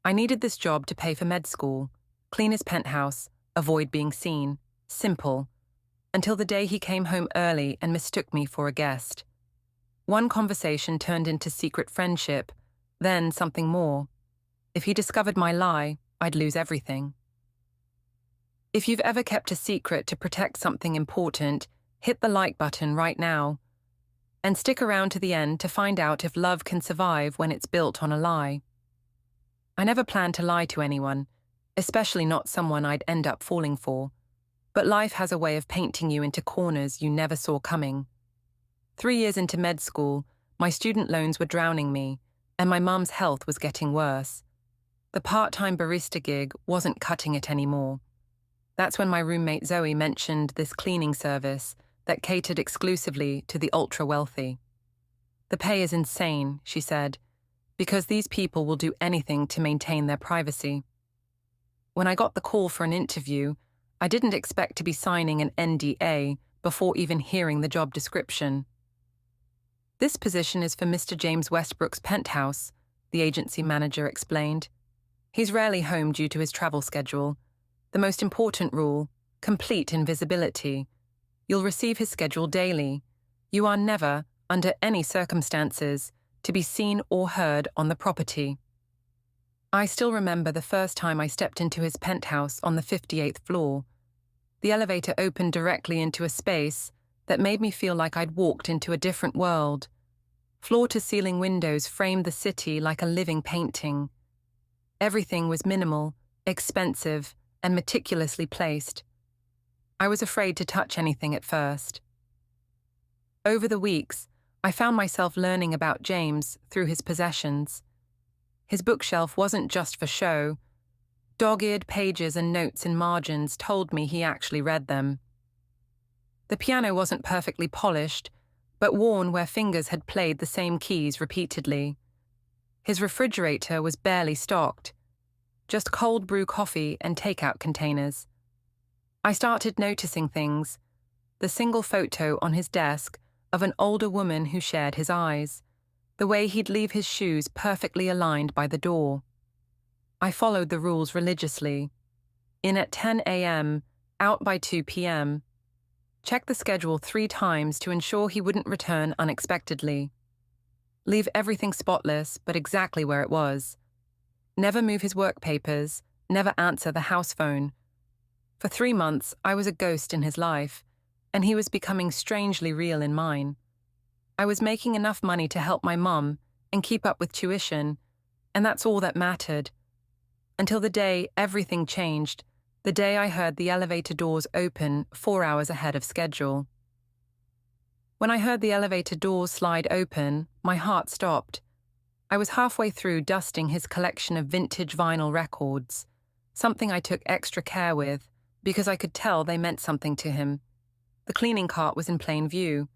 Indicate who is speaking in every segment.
Speaker 1: I needed this job to pay for med school, clean his penthouse, avoid being seen. Simple. Until the day he came home early and mistook me for a guest. One conversation turned into secret friendship, then something more. If he discovered my lie, I'd lose everything. If you've ever kept a secret to protect something important, hit the like button right now. And stick around to the end to find out if love can survive when it's built on a lie. I never planned to lie to anyone, especially not someone I'd end up falling for. But life has a way of painting you into corners you never saw coming. 3 years into med school, my student loans were drowning me, and my mum's health was getting worse. The part-time barista gig wasn't cutting it anymore. That's when my roommate Zoe mentioned this cleaning service that catered exclusively to the ultra-wealthy. The pay is insane, she said, because these people will do anything to maintain their privacy. When I got the call for an interview, I didn't expect to be signing an NDA before even hearing the job description. This position is for Mr. James Westbrook's penthouse, the agency manager explained. He's rarely home due to his travel schedule. The most important rule, complete invisibility. You'll receive his schedule daily. You are never, under any circumstances, to be seen or heard on the property. I still remember the first time I stepped into his penthouse on the 58th floor. The elevator opened directly into a space that made me feel like I'd walked into a different world. Floor-to-ceiling windows framed the city like a living painting. Everything was minimal, expensive, and meticulously placed. I was afraid to touch anything at first. Over the weeks, I found myself learning about James through his possessions. His bookshelf wasn't just for show. Dog-eared pages and notes in margins told me he actually read them. The piano wasn't perfectly polished, but worn where fingers had played the same keys repeatedly. His refrigerator was barely stocked, just cold brew coffee and takeout containers. I started noticing things. The single photo on his desk of an older woman who shared his eyes, the way he'd leave his shoes perfectly aligned by the door. I followed the rules religiously. In at 10 a.m., out by 2 p.m. Check the schedule 3 times to ensure he wouldn't return unexpectedly. Leave everything spotless, but exactly where it was. Never move his work papers, never answer the house phone. For 3 months, I was a ghost in his life, and he was becoming strangely real in mine. I was making enough money to help my mum and keep up with tuition, and that's all that mattered. Until the day everything changed, the day I heard the elevator doors open 4 hours ahead of schedule. When I heard the elevator doors slide open, my heart stopped. I was halfway through dusting his collection of vintage vinyl records, something I took extra care with because I could tell they meant something to him. The cleaning cart was in plain view.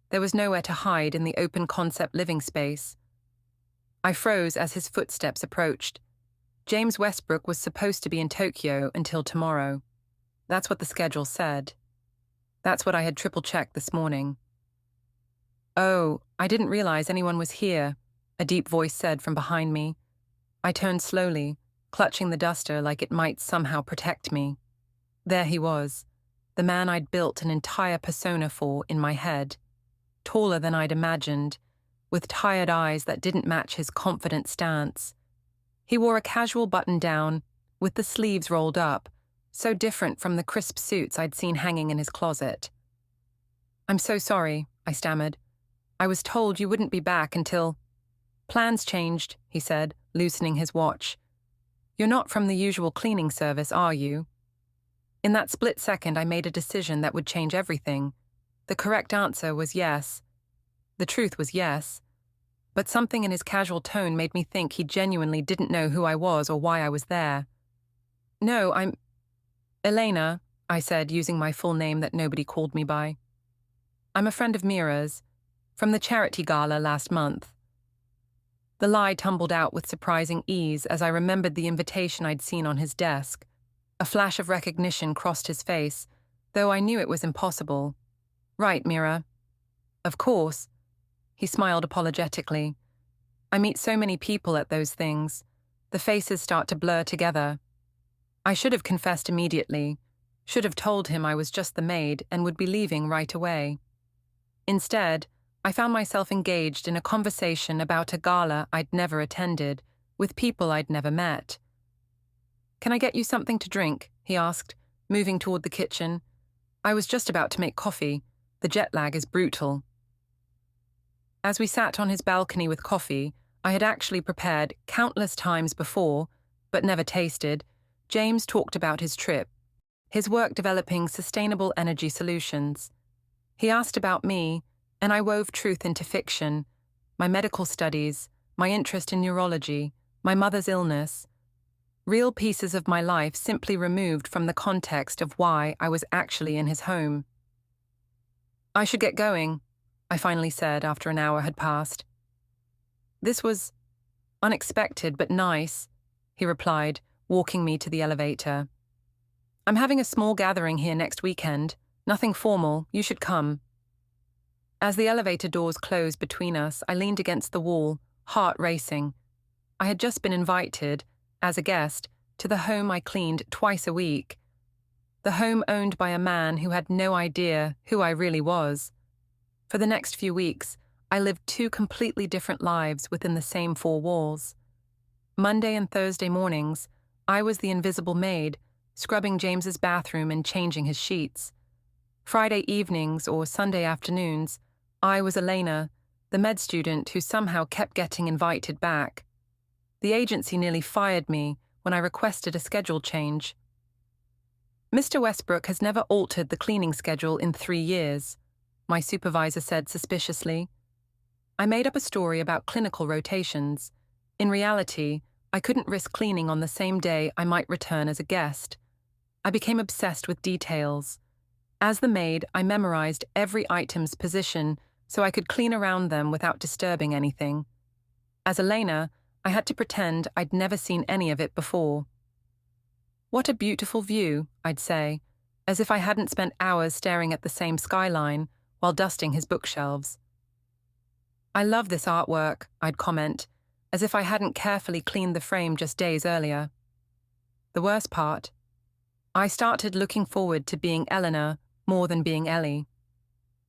Speaker 1: There was nowhere to hide in the open-concept living space. I froze as his footsteps approached. James Westbrook was supposed to be in Tokyo until tomorrow. That's what the schedule said. That's what I had triple-checked this morning. "Oh, I didn't realize anyone was here," a deep voice said from behind me. I turned slowly, clutching the duster like it might somehow protect me. There he was, the man I'd built an entire persona for in my head. Taller than I'd imagined, with tired eyes that didn't match his confident stance. He wore a casual button-down, with the sleeves rolled up, so different from the crisp suits I'd seen hanging in his closet. "I'm so sorry," I stammered. "I was told you wouldn't be back until—" "Plans changed," he said, loosening his watch. "You're not from the usual cleaning service, are you?" In that split second, I made a decision that would change everything. The correct answer was yes. The truth was yes. But something in his casual tone made me think he genuinely didn't know who I was or why I was there. "No, I'm Elena," I said, using my full name that nobody called me by. "I'm a friend of Mira's, from the charity gala last month." The lie tumbled out with surprising ease as I remembered the invitation I'd seen on his desk. A flash of recognition crossed his face, though I knew it was impossible. "Right, Mira." "Of course." He smiled apologetically. "I meet so many people at those things. the faces start to blur together. I should have confessed immediately, should have told him I was just the maid and would be leaving right away. Instead, I found myself engaged in a conversation about a gala I'd never attended, with people I'd never met. "Can I get you something to drink?" he asked, moving toward the kitchen. I was just about to make coffee. The jet lag is brutal. As we sat on his balcony with coffee, I had actually prepared countless times before, but never tasted. James talked about his trip, his work developing sustainable energy solutions. He asked about me, and I wove truth into fiction, my medical studies, my interest in neurology, my mother's illness. Real pieces of my life simply removed from the context of why I was actually in his home. "I should get going," I finally said after an hour had passed. "This was unexpected but nice," he replied, walking me to the elevator. "I'm having a small gathering here next weekend. Nothing formal, you should come." As the elevator doors closed between us, I leaned against the wall, heart racing. I had just been invited, as a guest, to the home I cleaned twice a week. The home owned by a man who had no idea who I really was. For the next few weeks, I lived two completely different lives within the same four walls. Monday and Thursday mornings, I was the invisible maid, scrubbing James's bathroom and changing his sheets. Friday evenings or Sunday afternoons, I was Elena, the med student who somehow kept getting invited back. The agency nearly fired me when I requested a schedule change. "Mr. Westbrook has never altered the cleaning schedule in 3 years," my supervisor said suspiciously. I made up a story about clinical rotations. In reality, I couldn't risk cleaning on the same day I might return as a guest. I became obsessed with details. As the maid, I memorized every item's position so I could clean around them without disturbing anything. As Elena, I had to pretend I'd never seen any of it before. "What a beautiful view," I'd say, as if I hadn't spent hours staring at the same skyline while dusting his bookshelves. "I love this artwork," I'd comment, as if I hadn't carefully cleaned the frame just days earlier. The worst part, I started looking forward to being Eleanor more than being Ellie.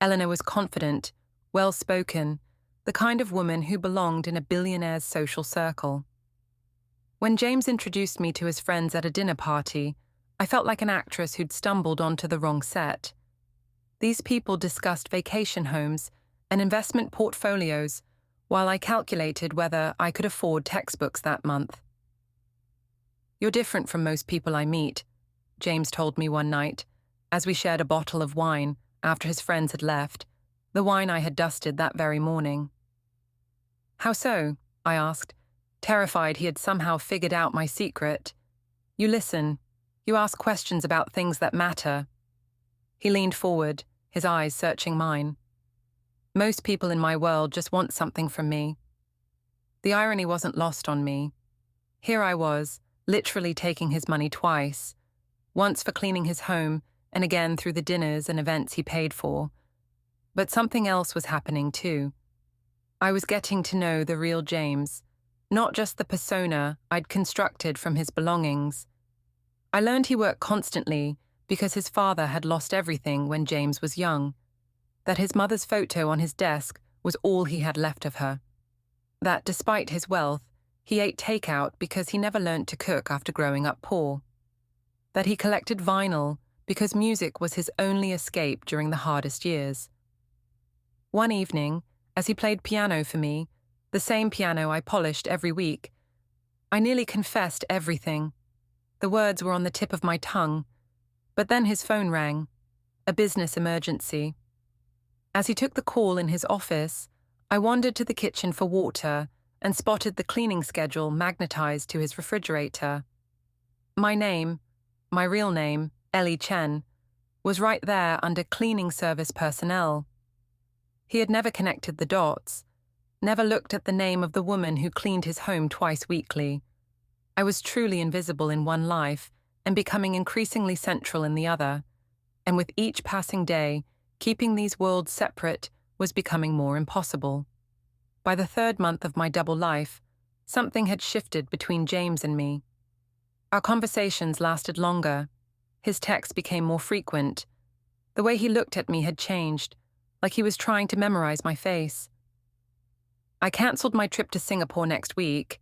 Speaker 1: Eleanor was confident, well-spoken, the kind of woman who belonged in a billionaire's social circle. When James introduced me to his friends at a dinner party, I felt like an actress who'd stumbled onto the wrong set. These people discussed vacation homes and investment portfolios, while I calculated whether I could afford textbooks that month. "You're different from most people I meet," James told me one night, as we shared a bottle of wine after his friends had left, the wine I had dusted that very morning. "How so?" I asked, terrified he had somehow figured out my secret. "You listen. You ask questions about things that matter." He leaned forward, his eyes searching mine. "Most people in my world just want something from me." The irony wasn't lost on me. Here I was, literally taking his money twice, once for cleaning his home and again through the dinners and events he paid for. But something else was happening too. I was getting to know the real James, not just the persona I'd constructed from his belongings. I learned he worked constantly because his father had lost everything when James was young, that his mother's photo on his desk was all he had left of her, that despite his wealth, he ate takeout because he never learned to cook after growing up poor, that he collected vinyl because music was his only escape during the hardest years. One evening, as he played piano for me, the same piano I polished every week, I nearly confessed everything. The words were on the tip of my tongue, but then his phone rang, a business emergency. As he took the call in his office, I wandered to the kitchen for water and spotted the cleaning schedule magnetized to his refrigerator. My name, my real name, Ellie Chen, was right there under cleaning service personnel. He had never connected the dots, never looked at the name of the woman who cleaned his home twice weekly. I was truly invisible in one life and becoming increasingly central in the other, and with each passing day, keeping these worlds separate was becoming more impossible. By the 3rd month of my double life, Something had shifted between James and me. Our conversations lasted longer. His texts became more frequent. The way he looked at me had changed, like he was trying to memorize my face. "I cancelled my trip to Singapore next week,"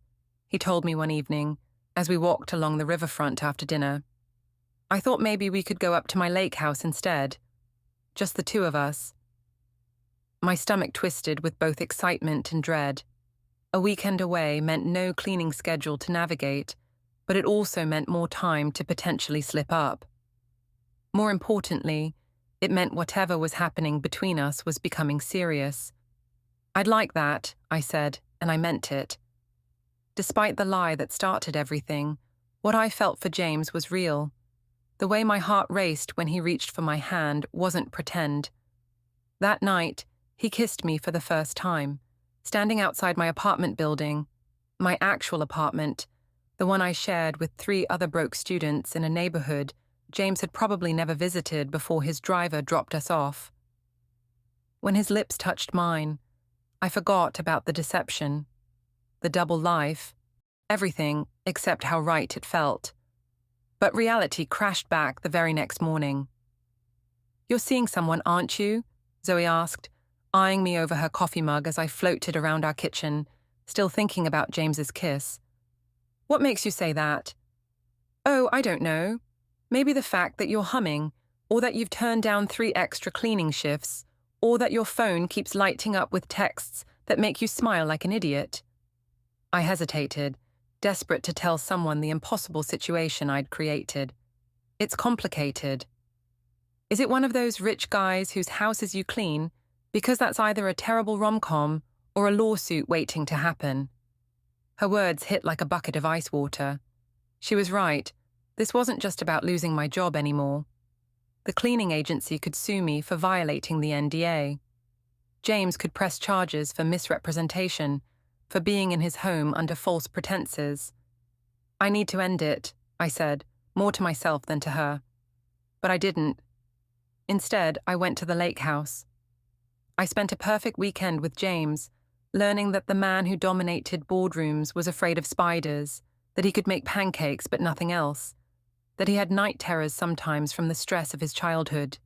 Speaker 1: he told me one evening, as we walked along the riverfront after dinner. "I thought maybe we could go up to my lake house instead. Just the two of us." My stomach twisted with both excitement and dread. A weekend away meant no cleaning schedule to navigate, but it also meant more time to potentially slip up. More importantly, it meant whatever was happening between us was becoming serious. "I'd like that," I said, and I meant it. Despite the lie that started everything, what I felt for James was real. The way my heart raced when he reached for my hand wasn't pretend. That night, he kissed me for the first time, standing outside my apartment building, my actual apartment, the one I shared with 3 other broke students in a neighborhood James had probably never visited before his driver dropped us off. When his lips touched mine, I forgot about the deception, the double life, everything except how right it felt. But reality crashed back the very next morning. "You're seeing someone, aren't you?" Zoe asked, eyeing me over her coffee mug as I floated around our kitchen, still thinking about James's kiss. "What makes you say that?" "Oh, I don't know. Maybe the fact that you're humming, or that you've turned down 3 extra cleaning shifts, or that your phone keeps lighting up with texts that make you smile like an idiot." I hesitated, desperate to tell someone the impossible situation I'd created. "It's complicated." "Is it one of those rich guys whose houses you clean, because that's either a terrible rom-com or a lawsuit waiting to happen?" Her words hit like a bucket of ice water. She was right. This wasn't just about losing my job anymore. The cleaning agency could sue me for violating the NDA. James could press charges for misrepresentation, for being in his home under false pretenses. "I need to end it," I said, more to myself than to her. But I didn't. Instead, I went to the lake house. I spent a perfect weekend with James, learning that the man who dominated boardrooms was afraid of spiders, that he could make pancakes but nothing else, that he had night terrors sometimes from the stress of his childhood.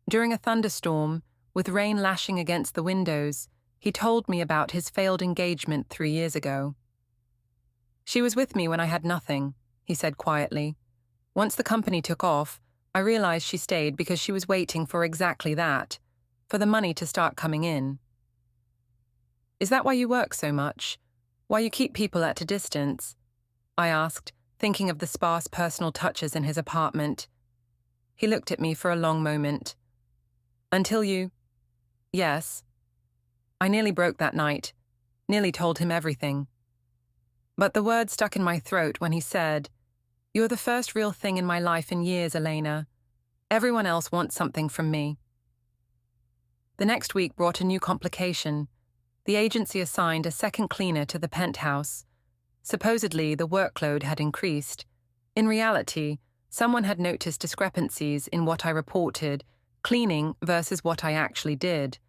Speaker 1: During a thunderstorm, with rain lashing against the windows, he told me about his failed engagement 3 years ago. "She was with me when I had nothing," he said quietly. "Once the company took off, I realized she stayed because she was waiting for exactly that, for the money to start coming in." "Is that why you work so much? Why you keep people at a distance?" I asked, thinking of the sparse personal touches in his apartment. He looked at me for a long moment. "Until you—" "Yes." I nearly broke that night, nearly told him everything. But the word stuck in my throat when he said, "You're the first real thing in my life in years, Elena. Everyone else wants something from me." The next week brought a new complication. The agency assigned a second cleaner to the penthouse. Supposedly, the workload had increased. In reality, someone had noticed discrepancies in what I reported, cleaning versus what I actually did.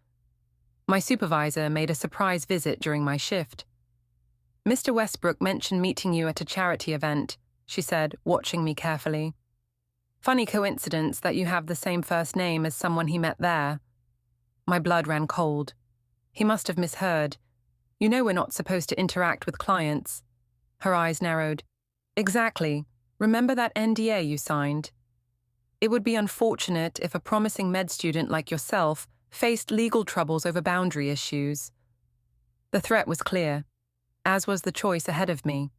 Speaker 1: My supervisor made a surprise visit during my shift. "Mr. Westbrook mentioned meeting you at a charity event," she said, watching me carefully. "Funny coincidence that you have the same first name as someone he met there." My blood ran cold. He must have misheard. "You know we're not supposed to interact with clients." Her eyes narrowed. "Exactly. Remember that NDA you signed? It would be unfortunate if a promising med student like yourself faced legal troubles over boundary issues." The threat was clear, as was the choice ahead of me.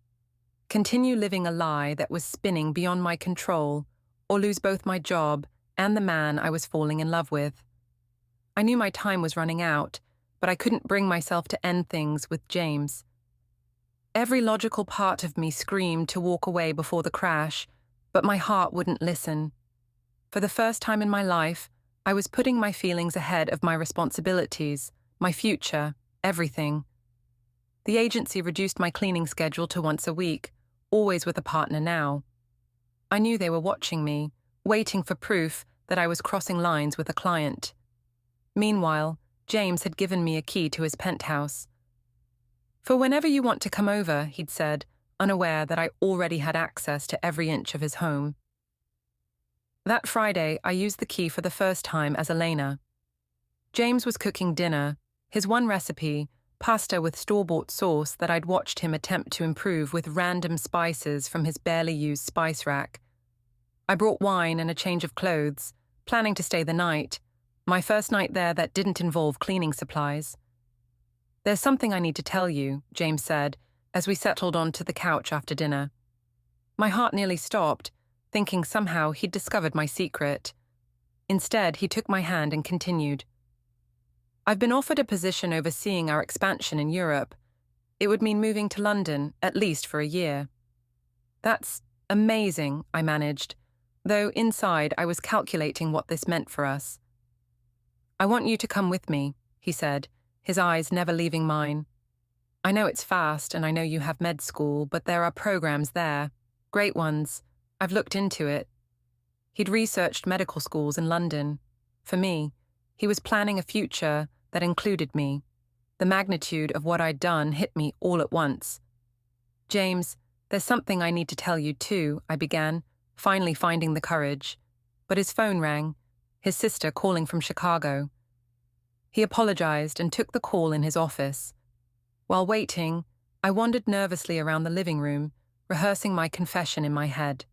Speaker 1: Continue living a lie that was spinning beyond my control, or lose both my job and the man I was falling in love with. I knew my time was running out, but I couldn't bring myself to end things with James. Every logical part of me screamed to walk away before the crash, but my heart wouldn't listen. For the first time in my life, I was putting my feelings ahead of my responsibilities, my future, everything. The agency reduced my cleaning schedule to once a week, always with a partner now. I knew they were watching me, waiting for proof that I was crossing lines with a client. Meanwhile, James had given me a key to his penthouse. For whenever you want to come over, he'd said, unaware that I already had access to every inch of his home. That Friday, I used the key for the first time as Elena. James was cooking dinner, his one recipe, pasta with store-bought sauce that I'd watched him attempt to improve with random spices from his barely used spice rack. I brought wine and a change of clothes, planning to stay the night, my first night there that didn't involve cleaning supplies. "There's something I need to tell you," James said, as we settled onto the couch after dinner. My heart nearly stopped, thinking somehow he'd discovered my secret. Instead, he took my hand and continued. "I've been offered a position overseeing our expansion in Europe. It would mean moving to London, at least for a year." "That's amazing," I managed, though inside I was calculating what this meant for us. "I want you to come with me," he said, his eyes never leaving mine. "I know it's fast and I know you have med school, but there are programs there. Great ones. I've looked into it." He'd researched medical schools in London. For me, he was planning a future that included me. The magnitude of what I'd done hit me all at once. "James, there's something I need to tell you too," I began, finally finding the courage. But his phone rang, his sister calling from Chicago. He apologized and took the call in his office. While waiting, I wandered nervously around the living room, rehearsing my confession in my head.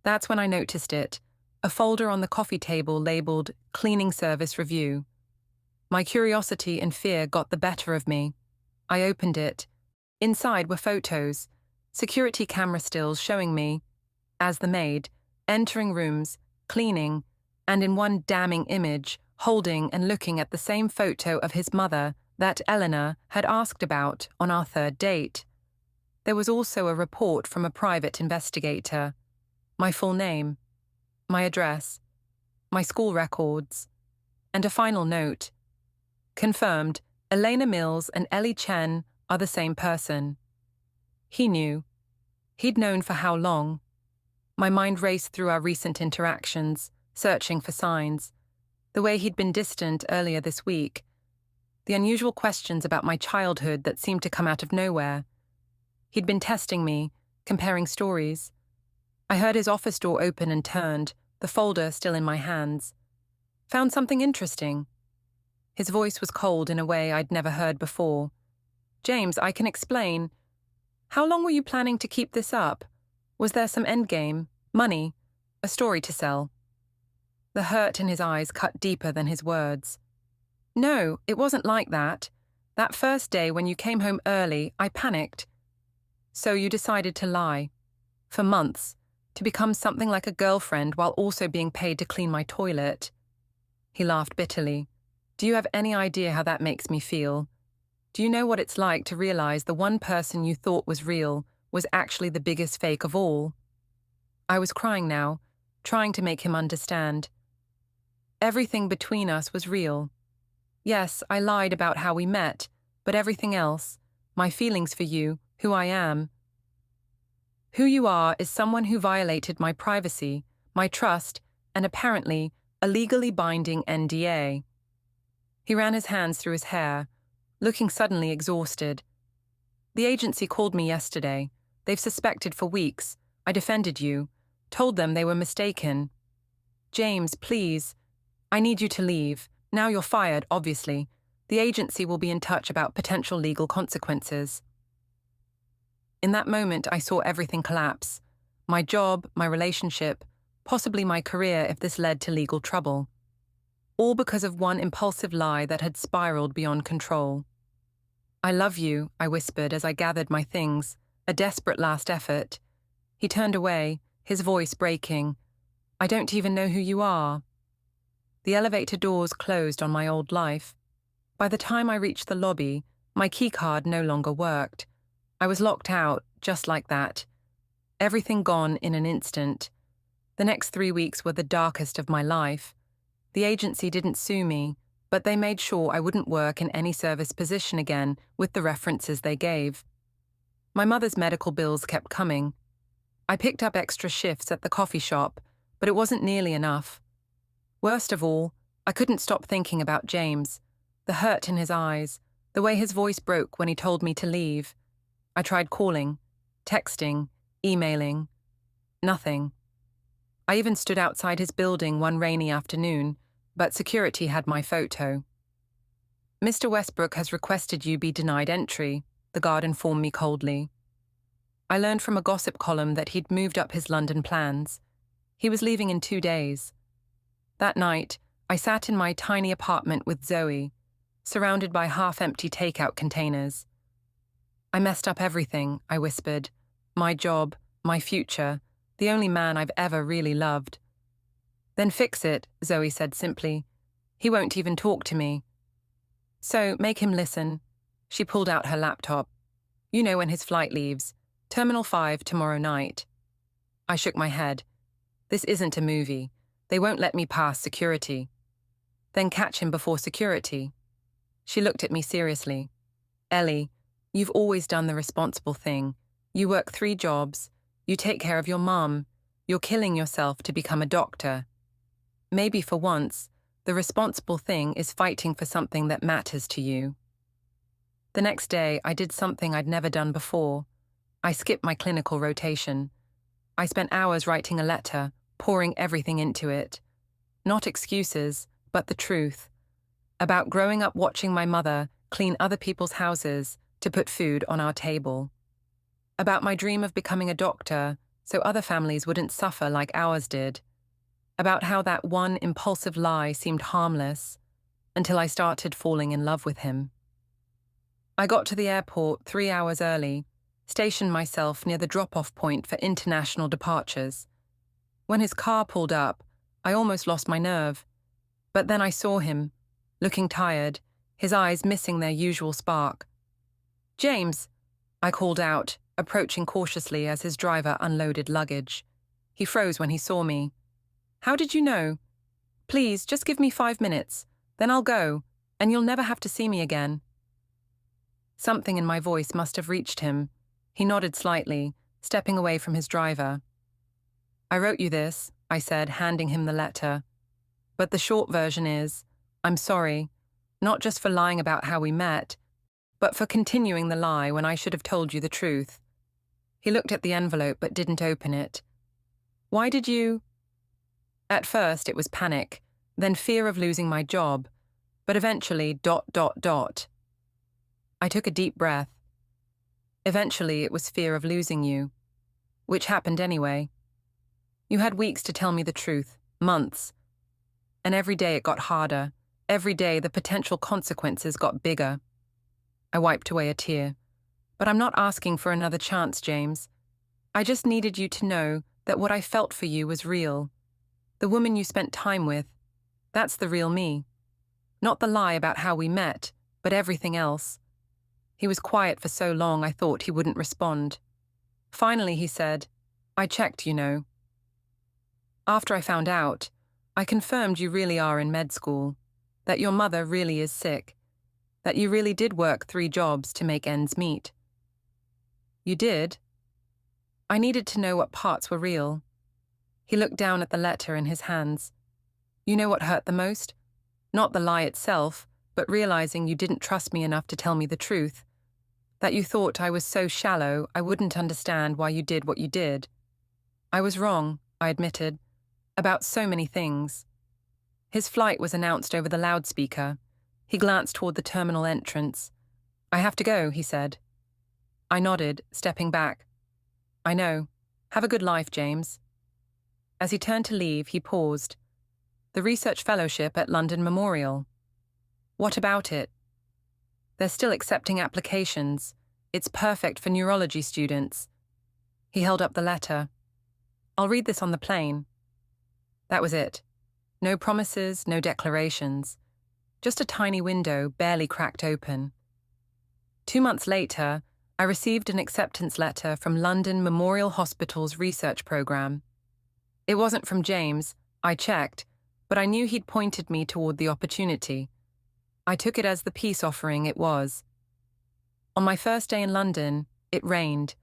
Speaker 1: That's when I noticed it, a folder on the coffee table labeled Cleaning Service Review. My curiosity and fear got the better of me. I opened it. Inside were photos, security camera stills showing me, as the maid, entering rooms, cleaning, and in one damning image, holding and looking at the same photo of his mother that Eleanor had asked about on our third date. There was also a report from a private investigator, my full name, my address, my school records, and a final note. Confirmed, Elena Mills and Ellie Chen are the same person. He knew. He'd known for how long? My mind raced through our recent interactions, searching for signs. The way he'd been distant earlier this week. The unusual questions about my childhood that seemed to come out of nowhere. He'd been testing me, comparing stories. I heard his office door open and turned, the folder still in my hands. "Found something interesting." His voice was cold in a way I'd never heard before. "James, I can explain. How long were you planning to keep this up? Was there some endgame, money, a story to sell?" The hurt in his eyes cut deeper than his words. "No, it wasn't like that. That first day when you came home early, I panicked. So you decided to lie. For months, to become something like a girlfriend while also being paid to clean my toilet." He laughed bitterly. "Do you have any idea how that makes me feel? Do you know what it's like to realize the one person you thought was real was actually the biggest fake of all?" I was crying now, trying to make him understand. Everything between us was real. Yes, I lied about how we met, but everything else, my feelings for you, who I am. Who you are is someone who violated my privacy, my trust, and apparently a legally binding NDA. He ran his hands through his hair, looking suddenly exhausted. "The agency called me yesterday. They've suspected for weeks. I defended you, told them they were mistaken. James, please. I need you to leave. Now you're fired, obviously. The agency will be in touch about potential legal consequences." In that moment, I saw everything collapse. My job, my relationship, possibly my career if this led to legal trouble. All because of one impulsive lie that had spiraled beyond control. "I love you," I whispered as I gathered my things, a desperate last effort. He turned away, his voice breaking. "I don't even know who you are." The elevator doors closed on my old life. By the time I reached the lobby, my keycard no longer worked. I was locked out, just like that. Everything gone in an instant. The next 3 weeks were the darkest of my life. The agency didn't sue me, but they made sure I wouldn't work in any service position again with the references they gave. My mother's medical bills kept coming. I picked up extra shifts at the coffee shop, but it wasn't nearly enough. Worst of all, I couldn't stop thinking about James, the hurt in his eyes, The way his voice broke when he told me to leave. I tried calling, texting, emailing. Nothing. I even stood outside his building one rainy afternoon, but security had my photo. "Mr. Westbrook has requested you be denied entry," the guard informed me coldly. I learned from a gossip column that he'd moved up his London plans. He was leaving in 2 days. That night, I sat in my tiny apartment with Zoe, surrounded by half-empty takeout containers. "I messed up everything," I whispered. "My job, my future, the only man I've ever really loved." "Then fix it," Zoe said simply. "He won't even talk to me." "So, make him listen." She pulled out her laptop. "You know when his flight leaves. Terminal 5 tomorrow night." I shook my head. "This isn't a movie. They won't let me pass security." "Then catch him before security." She looked at me seriously. "Ellie, you've always done the responsible thing. You work 3 jobs. You take care of your mum. You're killing yourself to become a doctor. Maybe for once, the responsible thing is fighting for something that matters to you." The next day, I did something I'd never done before. I skipped my clinical rotation. I spent hours writing a letter, pouring everything into it. Not excuses, but the truth. About growing up watching my mother clean other people's houses to put food on our table. About my dream of becoming a doctor so other families wouldn't suffer like ours did. About how that one impulsive lie seemed harmless until I started falling in love with him. I got to the airport 3 hours early, stationed myself near the drop-off point for international departures. When his car pulled up, I almost lost my nerve. But then I saw him, looking tired, his eyes missing their usual spark. "James," I called out, approaching cautiously as his driver unloaded luggage. He froze when he saw me. "How did you know?" "Please, just give me 5 minutes. Then I'll go, and you'll never have to see me again." Something in my voice must have reached him. He nodded slightly, stepping away from his driver. "I wrote you this," I said, handing him the letter. "But the short version is, I'm sorry, not just for lying about how we met, but for continuing the lie when I should have told you the truth." He looked at the envelope but didn't open it. "Why did you—" At first it was panic, then fear of losing my job, but eventually ... I took a deep breath. Eventually it was fear of losing you, which happened anyway. You had weeks to tell me the truth, months. And every day it got harder. Every day the potential consequences got bigger. I wiped away a tear. "But I'm not asking for another chance, James. I just needed you to know that what I felt for you was real. The woman you spent time with, that's the real me. Not the lie about how we met, but everything else." He was quiet for so long I thought he wouldn't respond. Finally he said, "I checked, you know. After I found out, I confirmed you really are in med school, that your mother really is sick, that you really did work 3 jobs to make ends meet." "You did?" I needed to know what parts were real. He looked down at the letter in his hands. "You know what hurt the most? Not the lie itself, but realizing you didn't trust me enough to tell me the truth. That you thought I was so shallow I wouldn't understand why you did what you did. I was wrong," I admitted, "about so many things." His flight was announced over the loudspeaker. He glanced toward the terminal entrance. "I have to go," he said. I nodded, stepping back. "I know. Have a good life, James." As he turned to leave, he paused. "The research fellowship at London Memorial. What about it?" "They're still accepting applications. It's perfect for neurology students." He held up the letter. "I'll read this on the plane." That was it. No promises, no declarations. Just a tiny window barely cracked open. 2 months later, I received an acceptance letter from London Memorial Hospital's research program. It wasn't from James, I checked, but I knew he'd pointed me toward the opportunity. I took it as the peace offering it was. On my first day in London, it rained.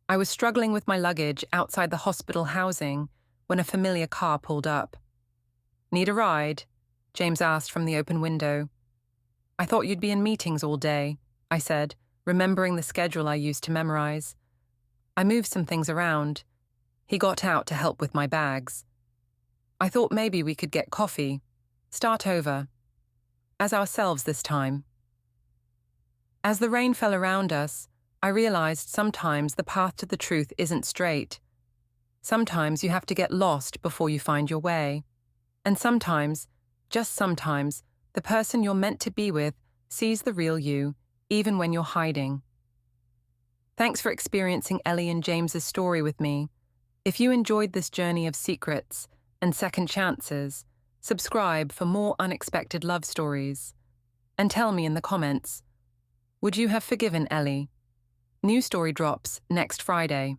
Speaker 1: I was struggling with my luggage outside the hospital housing when a familiar car pulled up. "Need a ride?" James asked from the open window. I thought you'd be in meetings all day, I said, remembering the schedule I used to memorize. I moved some things around. He got out to help with my bags. I thought maybe we could get coffee. Start over. As ourselves this time. As the rain fell around us, I realized sometimes the path to the truth isn't straight. Sometimes you have to get lost before you find your way. And sometimes, just sometimes, the person you're meant to be with sees the real you, even when you're hiding. Thanks for experiencing Ellie and James's story with me. If you enjoyed this journey of secrets and second chances, subscribe for more unexpected love stories. And tell me in the comments, would you have forgiven Ellie? New story drops next Friday.